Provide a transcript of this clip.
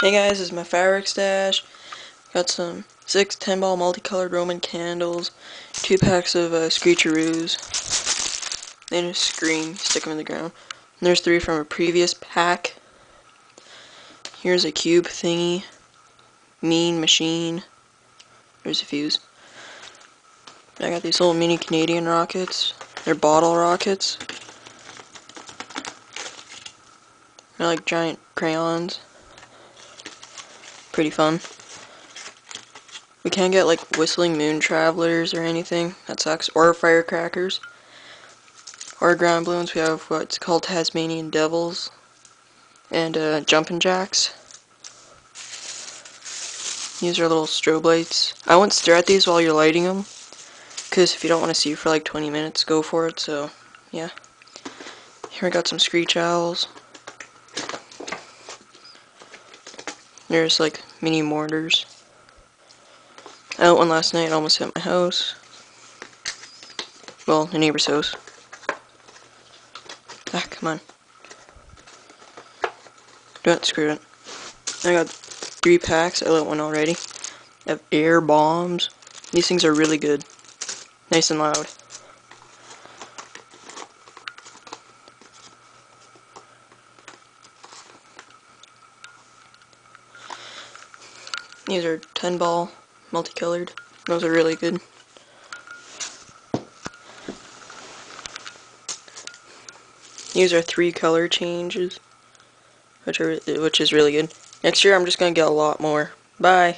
Hey guys, this is my firework stash. Got some 6 10-ball multicolored Roman candles, 2 packs of scerecher-oos, then a screen, stick them in the ground. And there's 3 from a previous pack. Here's a cube thingy, mean machine, there's a fuse. I got these little mini Canadian rockets, they're bottle rockets. They're like giant crayons, pretty fun. We can't get like whistling moon travelers or anything, that sucks, or firecrackers. Or ground balloons. We have what's called Tasmanian devils and jumping jacks. These are little strobe lights. I wouldn't stare at these while you're lighting them, because if you don't want to see for like 20 minutes, go for it. So yeah. Here we got some screech owls. There's like mini mortars. I lit one last night, almost hit my house. Well, the neighbor's house. Ah, come on. Don't screw it. I got 3 packs. I lit one already. I have air bombs. These things are really good. Nice and loud. These are 10-ball multicolored. Those are really good. These are 3 color changes, which is really good. Next year I'm just gonna get a lot more. Bye.